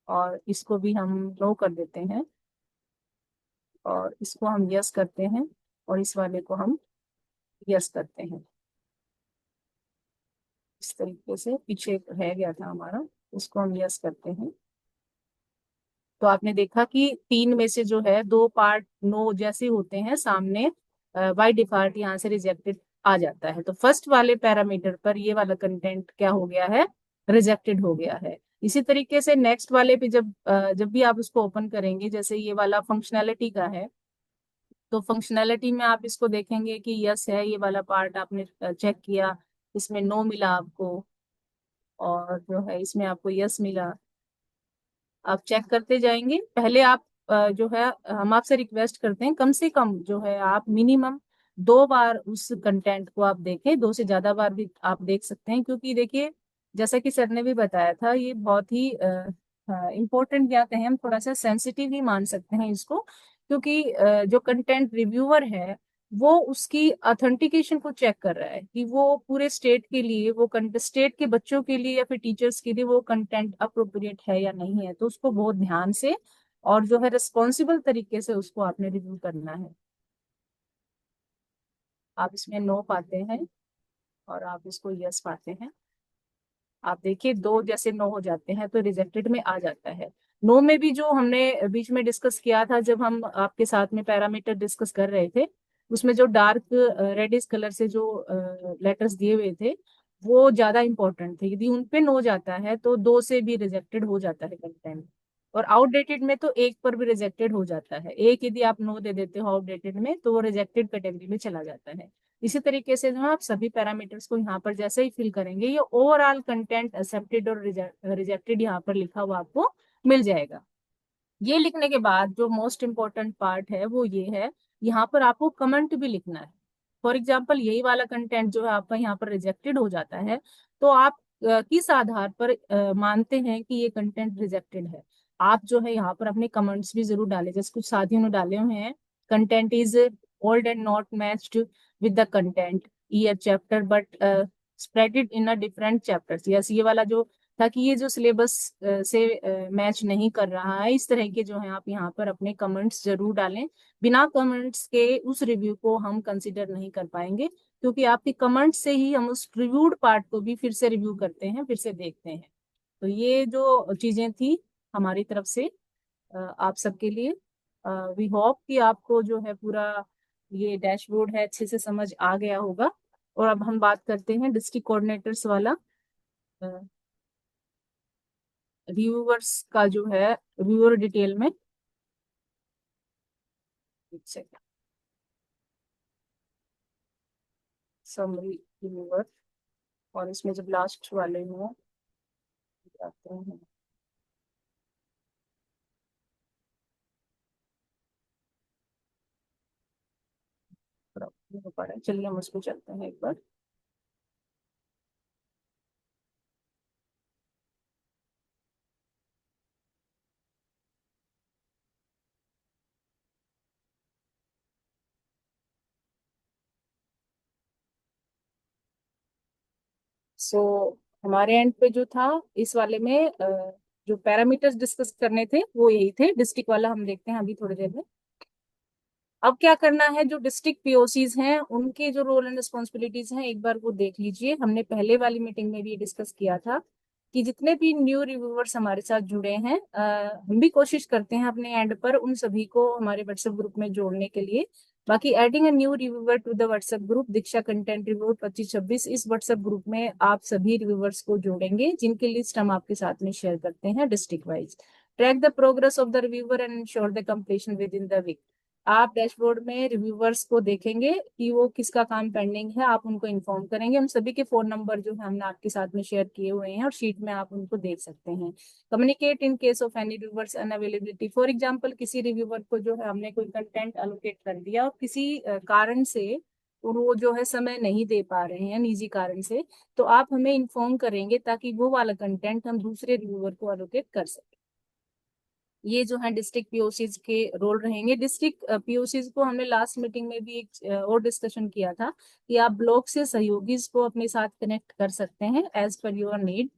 और इसको भी हम नो कर देते हैं, और इसको हम यस करते हैं, और इस वाले को हम यस करते हैं। इस तरीके से पीछे रह गया था हमारा, उसको हम यस करते हैं। तो आपने देखा कि तीन में से जो है दो पार्ट नो जैसे होते हैं सामने, बाय डिफॉल्ट यहाँ से रिजेक्टेड आ जाता है। तो फर्स्ट वाले पैरामीटर पर ये वाला कंटेंट क्या हो गया है, रिजेक्टेड हो गया है। इसी तरीके से नेक्स्ट वाले पे जब भी आप उसको ओपन करेंगे, जैसे ये वाला फंक्शनैलिटी का है, तो फंक्शनैलिटी में आप इसको देखेंगे कि यस है, ये वाला पार्ट आपने चेक किया, इसमें नो मिला आपको, और जो है इसमें आपको यस मिला। आप चेक करते जाएंगे। पहले आप जो है हम आपसे रिक्वेस्ट करते हैं कम से कम जो है आप मिनिमम 2 बार उस कंटेंट को आप देखें, 2 से ज्यादा बार भी आप देख सकते हैं, क्योंकि देखिए जैसा कि सर ने भी बताया था, ये बहुत ही इम्पोर्टेंट, क्या कहें, हम थोड़ा सा सेंसिटिव ही मान सकते हैं इसको, क्योंकि जो कंटेंट रिव्यूअर है वो उसकी ऑथेंटिकेशन को चेक कर रहा है कि वो पूरे स्टेट के लिए, वो स्टेट के बच्चों के लिए या फिर टीचर्स के लिए वो कंटेंट अप्रोप्रिएट है या नहीं है। तो उसको बहुत ध्यान से और जो है रिस्पॉन्सिबल तरीके से उसको आपने रिव्यू करना है। आप इसमें नो पाते हैं और आप इसको यस पाते हैं। आप देखिए दो जैसे नो हो जाते हैं तो रिजेक्टेड में आ जाता है। नो में भी जो हमने बीच में डिस्कस किया था, जब हम आपके साथ में पैरामीटर डिस्कस कर रहे थे, उसमें जो डार्क रेडिश कलर से जो लेटर्स दिए हुए थे वो ज्यादा इंपॉर्टेंट थे। यदि उन पे नो जाता है तो दो से भी रिजेक्टेड हो जाता है कंटेंट, और आउटडेटेड में तो एक पर भी रिजेक्टेड हो जाता है। एक यदि आप नो दे देते हो आउटडेटेड में तो वो रिजेक्टेड कैटेगरी में चला जाता है। इसी तरीके से जो है आप सभी पैरामीटर्स को यहाँ पर जैसे ही फिल करेंगे, ये ओवरऑल कंटेंट एक्सेप्टेड और रिजेक्टेड यहाँ पर लिखा हुआ आपको मिल जाएगा। ये लिखने के बाद जो मोस्ट इम्पोर्टेंट पार्ट है वो ये है, यहाँ पर आपको कमेंट भी लिखना है। फॉर एग्जाम्पल यही वाला कंटेंट जो है आपका यहाँ पर रिजेक्टेड हो जाता है, तो आप किस आधार पर मानते हैं कि ये कंटेंट रिजेक्टेड है, आप जो है यहाँ पर अपने कमेंट्स भी जरूर डालें। जैसे कुछ साथियों ने डाले हुए हैं, content is old and not matched with the content year chapter but spreaded in a different chapters. Yes, ये वाला जो, ताकि ये जो सिलेबस से मैच नहीं कर रहा है, इस तरह के जो है आप यहाँ पर अपने कमेंट्स जरूर डालें। बिना कमेंट्स के उस रिव्यू को हम कंसिडर नहीं कर पाएंगे, क्योंकि आपके कमेंट से ही हम उस रिव्यूड पार्ट को भी फिर से रिव्यू करते हैं, फिर से देखते हैं। तो ये जो चीजें थी हमारी तरफ से आप सबके लिए, वी होप कि आपको जो है पूरा ये डैशबोर्ड है अच्छे से समझ आ गया होगा। और अब हम बात करते हैं डिस्ट्रिक्ट कोऑर्डिनेटर्स वाला, रिव्यूअर्स का जो है रिव्यूअर डिटेल में। एक सेकंड, समरी रिव्यूअर, और इसमें जब लास्ट वाले में जाते हैं, चलिए हम उसको चलते हैं एक बार। सो हमारे एंड पे जो था इस वाले में जो पैरामीटर्स डिस्कस करने थे वो यही थे। डिस्ट्रिक्ट वाला हम देखते हैं अभी थोड़ी देर में। अब क्या करना है, जो डिस्ट्रिक्ट पीओसीज हैं उनके जो रोल एंड रिस्पॉन्सिबिलिटीज हैं एक बार वो देख लीजिए। हमने पहले वाली मीटिंग में भी डिस्कस किया था कि जितने भी न्यू रिव्यूअर्स हमारे साथ जुड़े हैं, हम भी कोशिश करते हैं अपने एंड पर उन सभी को हमारे व्हाट्सएप ग्रुप में जोड़ने के लिए। बाकी adding a new reviewer to the WhatsApp group Diksha content review 2526, इस व्हाट्सएप ग्रुप में आप सभी रिव्यूअर्स को जोड़ेंगे जिनकी लिस्ट हम आपके साथ में शेयर करते हैं district wise. Track the progress of the reviewer and ensure the completion within the week. आप डैशबोर्ड में रिव्यूवर्स को देखेंगे कि वो किसका काम पेंडिंग है, आप उनको इन्फॉर्म करेंगे। हम सभी के फोन नंबर जो है हमने आपके साथ में शेयर किए हुए हैं और शीट में आप उनको देख सकते हैं। Communicate in case of any reviewers unavailability. For example किसी रिव्यूवर को जो है हमने कोई कंटेंट एलोकेट कर दिया और किसी कारण से और वो जो है समय नहीं दे पा रहे हैं निजी कारण से, तो आप हमें इन्फॉर्म करेंगे ताकि वो वाला कंटेंट हम दूसरे रिव्यूअर को एलोकेट कर सकें। ये जो है डिस्ट्रिक्ट पीओसीज के रोल रहेंगे। डिस्ट्रिक्ट पीओसीज को हमने लास्ट मीटिंग में भी एक और डिस्कशन किया था कि आप ब्लॉक से सहयोगी को अपने साथ कनेक्ट कर सकते हैं एज पर योर नीड।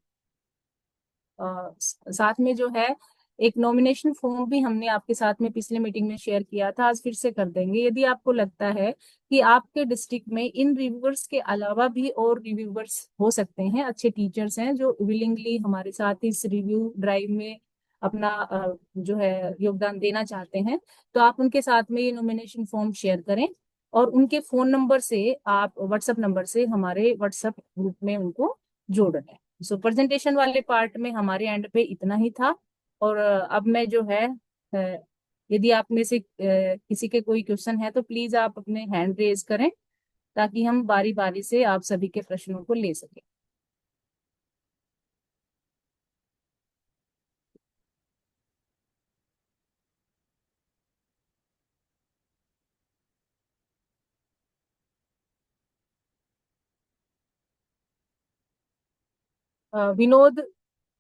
साथ में जो है एक नॉमिनेशन फॉर्म भी हमने आपके साथ में पिछले मीटिंग में शेयर किया था, आज फिर से कर देंगे। यदि आपको लगता है कि आपके डिस्ट्रिक्ट में इन रिव्यूअर्स के अलावा भी और रिव्यूअर्स हो सकते हैं, अच्छे टीचर्स हैं जो विलिंगली हमारे साथ इस रिव्यू ड्राइव में अपना जो है योगदान देना चाहते हैं, तो आप उनके साथ में ये नॉमिनेशन फॉर्म शेयर करें और उनके फोन नंबर से, आप व्हाट्सएप नंबर से हमारे व्हाट्सएप ग्रुप में उनको जोड़ लें। सो प्रेजेंटेशन वाले पार्ट में हमारे एंड पे इतना ही था। और अब मैं जो है यदि आप में से किसी के कोई क्वेश्चन है तो प्लीज आप अपने हैंड रेज करें ताकि हम बारी बारी से आप सभी के प्रश्नों को ले सकें। विनोद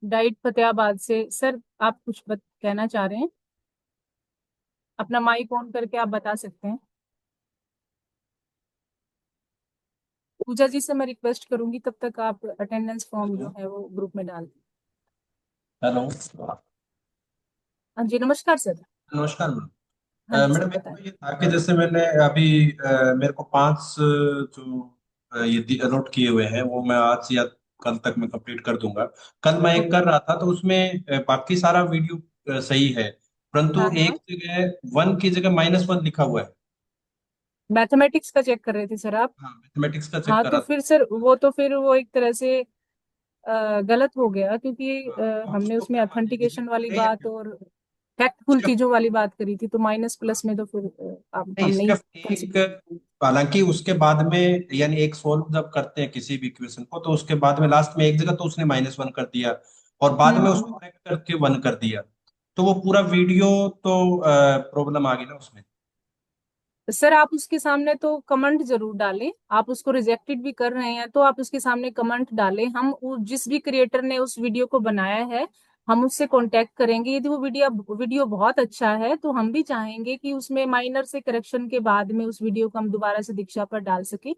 डाइट फतेहाबाद से, सर आप कुछ कहना चाह रहे हैं? अपना माइक ऑन करके आप बता सकते हैं। पूजा जी से मैं रिक्वेस्ट करूंगी तब तक आप अटेंडेंस फॉर्म जो हेलो। है वो ग्रुप में डाल दें। हेलो। हाँ जी, नमस्कार सर। नमस्कार मैडम। हाँ जी सर, मैडम मेरे बताएं। को ये था कि जैसे मैंने अभी मेरे को 5 जो ये अलॉट किए हुए हैं वो मैं आज या कल तक मैं कंप्लीट कर दूंगा। कल मैं एक कर रहा था तो उसमें बाकी सारा वीडियो सही है, परंतु हाँ हाँ, एक जगह 1 की जगह -1 लिखा हुआ है। मैथमेटिक्स का चेक कर रहे थे सर आप? हाँ, मैथमेटिक्स का चेक हाँ कर तो रहा था। फिर सर वो तो फिर वो एक तरह से गलत हो गया, क्योंकि हाँ, आप हमने उसको उसमें क्या ऑथेंटिकेशन रिजेक्ट वाली करें या बात क्या? और फैक्टफुल सिर्फ चीजों वाली बात करी थी, तो माइनस हाँ, प्लस में तो फिर आप नहीं हम नहीं सिर्फ एक, कंसिडर। हालांकि उसके बाद में यानी एक सोल्व जब करते हैं किसी भी इक्वेशन को तो उसके बाद में लास्ट में एक जगह तो उसने -1 कर दिया और बाद में उसको हम्म। करेक्ट करके 1 कर दिया, तो वो पूरा वीडियो तो प्रॉब्लम आ गई ना उसमें। सर आप उसके सामने तो कमेंट जरूर डालें। आप उसको रिजेक्टेड भी कर रहे हैं तो आप उसके सामने कमेंट डालें। हम जिस भी क्रिएटर ने उस वीडियो को बनाया है, हम उससे कांटेक्ट करेंगे। यदि वो वीडियो बहुत अच्छा है तो हम भी चाहेंगे कि उसमें माइनर से करेक्शन के बाद में उस वीडियो को हम दोबारा से दीक्षा पर डाल सके।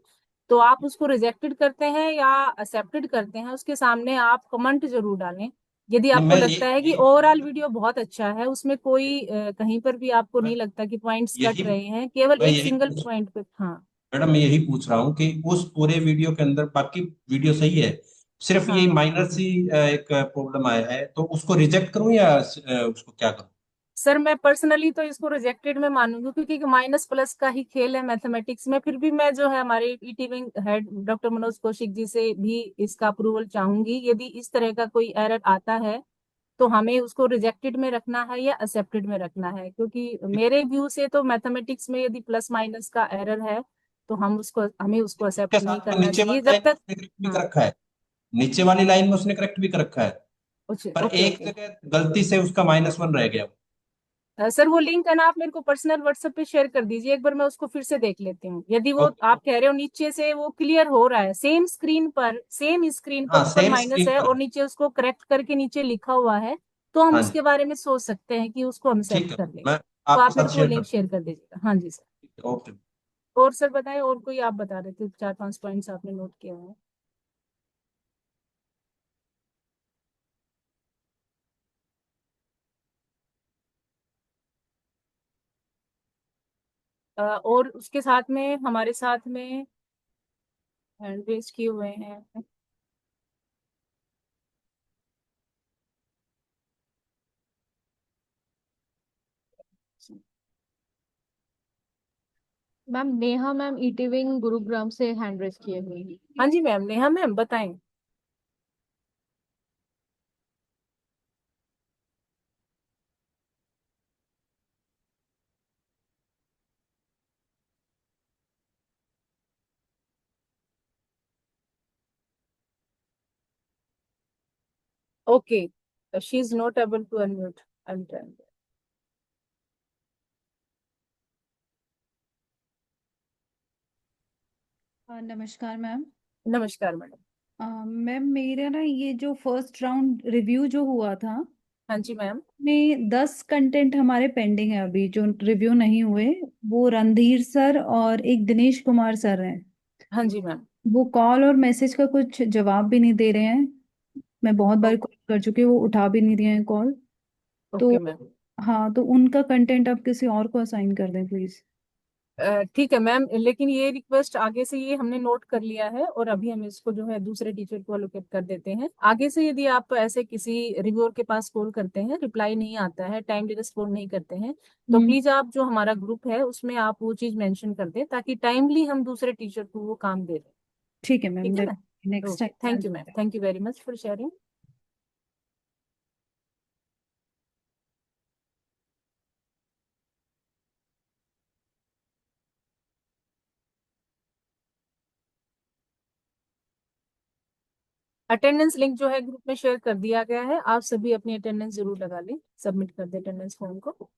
तो आप उसको रिजेक्टेड करते हैं या एक्सेप्टेड करते हैं, उसके सामने आप कमेंट जरूर डालें। यदि नहीं आपको मैं लगता है कि ओवरऑल वीडियो बहुत अच्छा है, उसमें कोई कहीं पर भी आपको मैं नहीं लगता कि पॉइंट्स कट यही रहे हैं, केवल मैं एक यही सिंगल पूछ पॉइंट पे, हाँ। मैडम मैं यही पूछ रहा हूँ कि उस पूरे वीडियो के अंदर बाकी वीडियो सही है, सिर्फ हाँ यही माइनर सी एक प्रॉब्लम आया है, तो उसको रिजेक्ट करूँ या उसको क्या करूँ? सर मैं पर्सनली तो इसको रिजेक्टेड में मानूंगी, क्योंकि माइनस प्लस का ही खेल है मैथमेटिक्स में। फिर भी मैं जो है हमारे ET wing head doctor Manoj Kaushik ji से भी इसका अप्रूवल चाहूंगी। यदि इस तरह का कोई एरर आता है तो हमें उसको रिजेक्टेड में रखना है या एक्सेप्टेड में रखना है, क्योंकि मेरे व्यू से तो मैथमेटिक्स में यदि प्लस माइनस का एरर है तो हमें उसको एक्सेप्ट उसके नहीं साथ में करना नीचे चाहिए वाली जब लाइन में तक। उसने करेक्ट भी कर हाँ, रखा है, नीचे वाली लाइन में उसने करेक्ट भी कर रखा है, पर ओके एक ओके। जगह गलती से उसका -1 रह गया। सर वो लिंक है ना, आप मेरे को पर्सनल व्हाट्सएप पे शेयर कर दीजिए, एक बार मैं उसको फिर से देख लेती हूँ। यदि वो ओके आप ओके। कह रहे हो नीचे से वो क्लियर हो रहा है, सेम स्क्रीन पर हाँ, ऊपर सेम माइनस स्क्रीन है पर और है। नीचे उसको करेक्ट करके नीचे लिखा हुआ है, तो हम हाँ जी, उसके बारे में सोच सकते हैं कि उसको हम ठीक एक्सेप्ट है, कर लें। मैं तो आपके आप मेरे साथ को वो शेयर लिंक कर शेयर कर दीजिएगा। हाँ जी सर। दूँ। ओके। और सर बताएं, और कोई आप बता रहे थे, 4-5 पॉइंट्स आपने नोट किए हुए हैं। और उसके साथ में हमारे साथ में हैंड रेज किए हुए हैं। Ma'am Neha ma'am ET wing Gurugram से हैंड रेस किए हुए हैं। हाँ जी मैम, नेहा मैम बताएं। Okay, she's not able to unmute. I'm trying. नमस्कार मैम। नमस्कार मैडम। मैम मेरा ना ये जो फर्स्ट राउंड रिव्यू जो हुआ था, हाँ जी मैम। में 10 कंटेंट हमारे पेंडिंग है अभी जो रिव्यू नहीं हुए। वो रणधीर सर और एक दिनेश कुमार सर हैं। हाँ जी मैम। वो कॉल और मैसेज का कुछ जवाब भी नहीं दे रहे हैं। मैं बहुत बार कॉल कर चुकी हूँ, वो उठा भी नहीं रहे हैं कॉल। तो ओके मैम। हाँ, तो उनका कंटेंट आप किसी और को असाइन कर दें प्लीज। ठीक है मैम, लेकिन ये रिक्वेस्ट आगे से ये हमने नोट कर लिया है और अभी हम इसको जो है दूसरे टीचर को अलोकेट कर देते हैं। आगे से यदि आप ऐसे किसी रिव्यूअर के पास कॉल करते हैं, रिप्लाई नहीं आता है, टाइमली रिस्पॉन्ड नहीं करते हैं, तो हम्म। प्लीज आप जो हमारा ग्रुप है उसमें आप वो चीज मेंशन कर दें ताकि टाइमली हम दूसरे टीचर को वो काम दे दें। ठीक है मैम, ठीक है ना? नेक्स्ट ओके, टाइम ध्यान थैंक यू मैम, रखते हैं। Thank you very much for sharing. Attendance link जो है ग्रुप में शेयर कर दिया गया है, आप सभी अपनी अटेंडेंस जरूर लगा लें, सबमिट कर दें अटेंडेंस फॉर्म को।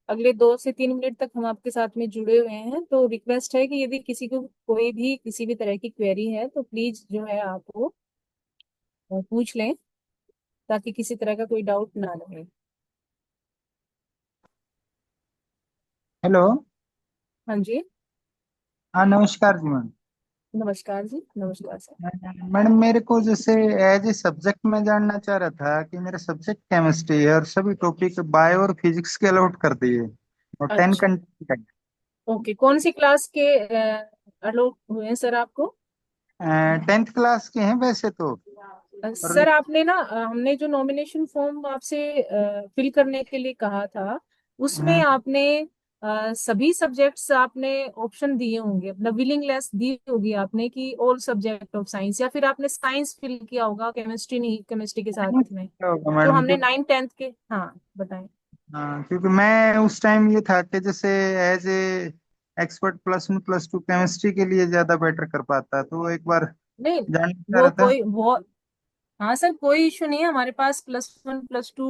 अगले 2 से 3 मिनट तक हम आपके साथ में जुड़े हुए हैं, तो रिक्वेस्ट है कि यदि किसी को कोई भी किसी भी तरह की क्वेरी है तो प्लीज जो है आप वो पूछ लें ताकि किसी तरह का कोई डाउट ना रहे। हेलो। हाँ जी। हाँ, नमस्कार जी मैम। नमस्कार जी, नमस्कार सर। मैडम, मेरे को जैसे एज ए सब्जेक्ट में जानना चाह रहा था कि मेरा सब्जेक्ट केमिस्ट्री है और सभी टॉपिक बायो और फिजिक्स के अलॉट कर दिए और 10 अच्छा। कंटेंट ओके, कौन सी क्लास के अलॉट हुए हैं सर आपको? 10th क्लास के हैं वैसे तो। और सर आपने ना हमने जो नॉमिनेशन फॉर्म आपसे फिल करने के लिए कहा था उसमें आपने सभी सब्जेक्ट्स आपने ऑप्शन दिए होंगे, मतलब विलिंगनेस दी होगी आपने कि ऑल सब्जेक्ट ऑफ साइंस, या फिर आपने साइंस फिल किया होगा, केमिस्ट्री नहीं, केमिस्ट्री के साथ में होगा जो मैडम हमने क्योंकि 9th 10th के। हाँ बताएं। हाँ, क्योंकि मैं उस टाइम ये था कि जैसे एज ए एक्सपर्ट +1 +2 केमिस्ट्री के लिए ज्यादा बेटर कर पाता, तो एक बार नहीं, जानना चाह वो रहा था। कोई वो हाँ सर, कोई इशू नहीं है, हमारे पास +1 +2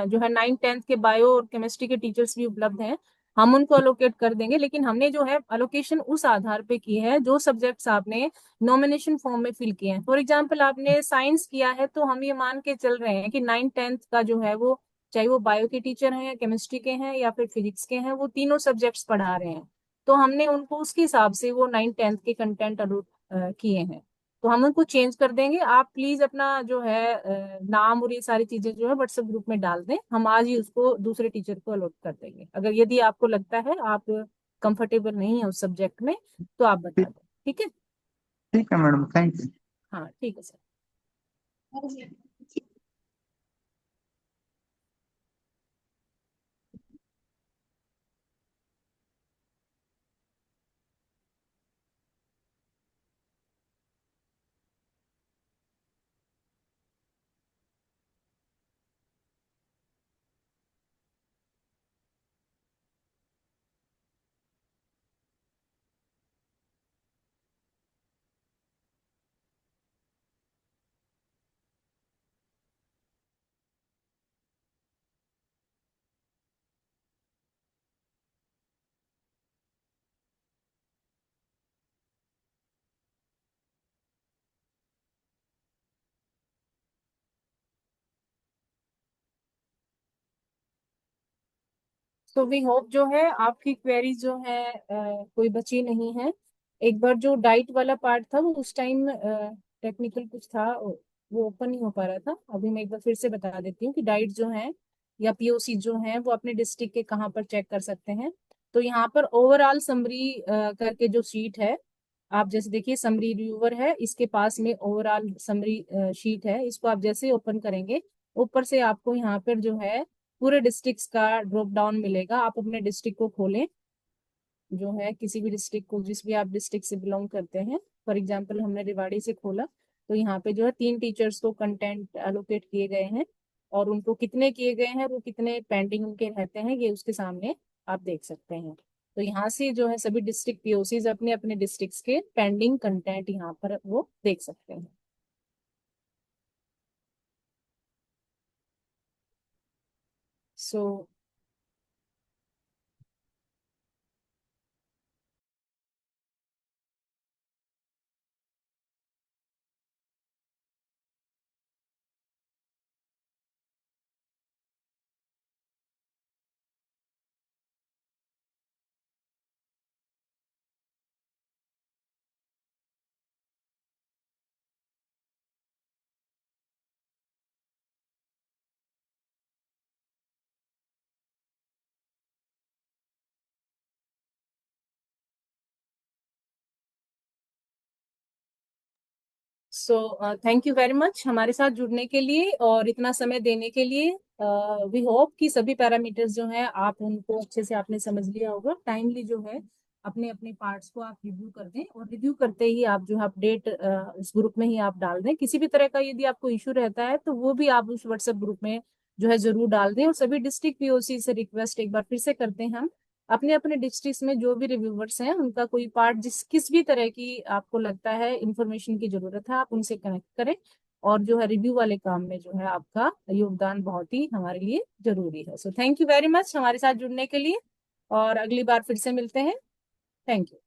जो है 9th 10th के बायो और केमिस्ट्री के टीचर्स भी उपलब्ध हैं। हम उनको अलोकेट कर देंगे, लेकिन हमने जो है अलोकेशन उस आधार पे की है जो सब्जेक्ट्स आपने नॉमिनेशन फॉर्म में फिल किए हैं। फॉर एग्जांपल आपने साइंस किया है तो हम ये मान के चल रहे हैं कि 9th 10th का जो है वो, चाहे वो बायो के टीचर हैं या केमिस्ट्री के हैं या फिर फिजिक्स के हैं, वो तीनों सब्जेक्ट्स पढ़ा रहे हैं, तो हमने उनको उसके हिसाब से वो 9th 10th के कंटेंट अलॉट किए हैं। तो हम उनको चेंज कर देंगे। आप प्लीज अपना जो है नाम और ये सारी चीजें जो है व्हाट्सएप ग्रुप में डाल दें, हम आज ही उसको दूसरे टीचर को अलॉट कर देंगे। अगर यदि आपको लगता है आप कंफर्टेबल नहीं है उस सब्जेक्ट में तो आप बता ठीक दें। ठीक है? ठीक है मैडम, थैंक यू। हाँ ठीक है सर। तो वी होप जो है आपकी क्वेरी जो है कोई बची नहीं है। एक बार जो डाइट वाला पार्ट था वो उस टाइम टेक्निकल कुछ था, वो ओपन नहीं हो पा रहा था। अभी मैं एक बार फिर से बता देती हूँ कि डाइट जो है या पीओसी जो है वो अपने डिस्ट्रिक्ट के कहाँ पर चेक कर सकते हैं। तो यहाँ पर ओवरऑल समरी करके जो शीट है, आप जैसे देखिए समरी रिव्यूअर है, इसके पास में ओवरऑल समरी शीट है, इसको आप जैसे ओपन करेंगे ऊपर से आपको यहाँ पर जो है पूरे डिस्ट्रिक्ट्स का ड्रॉप डाउन मिलेगा। आप अपने डिस्ट्रिक्ट को खोलें, जो है किसी भी डिस्ट्रिक्ट को, जिस भी आप डिस्ट्रिक्ट से बिलोंग करते हैं। फॉर एग्जांपल हमने रेवाड़ी से खोला, तो यहाँ पे जो है 3 टीचर्स को कंटेंट एलोकेट किए गए हैं और उनको कितने किए गए हैं, वो कितने पेंडिंग उनके रहते हैं, ये उसके सामने आप देख सकते हैं। तो यहाँ से जो है सभी डिस्ट्रिक्ट पीओसीज अपने अपने डिस्ट्रिक्ट्स के पेंडिंग कंटेंट यहाँ पर वो देख सकते हैं। So thank you very much हमारे साथ जुड़ने के लिए और इतना समय देने के लिए। वी होप कि सभी पैरामीटर्स जो हैं आप उनको अच्छे से आपने समझ लिया होगा। टाइमली जो है अपने अपने पार्ट्स को आप रिव्यू कर दें और रिव्यू करते ही आप जो है अपडेट इस ग्रुप में ही आप डाल दें। किसी भी तरह का यदि आपको इशू रहता है तो वो भी आप उस व्हाट्सएप ग्रुप में जो है जरूर डाल दें। और सभी डिस्ट्रिक्ट पीओसी से रिक्वेस्ट एक बार फिर से करते हैं, हम अपने अपने डिस्ट्रिक्ट में जो भी रिव्यूवर्स हैं उनका कोई पार्ट किस भी तरह की आपको लगता है इंफॉर्मेशन की जरूरत है, आप उनसे कनेक्ट करें। और जो है रिव्यू वाले काम में जो है आपका योगदान बहुत ही हमारे लिए जरूरी है। So thank you very much हमारे साथ जुड़ने के लिए और अगली बार फिर से मिलते हैं। Thank you.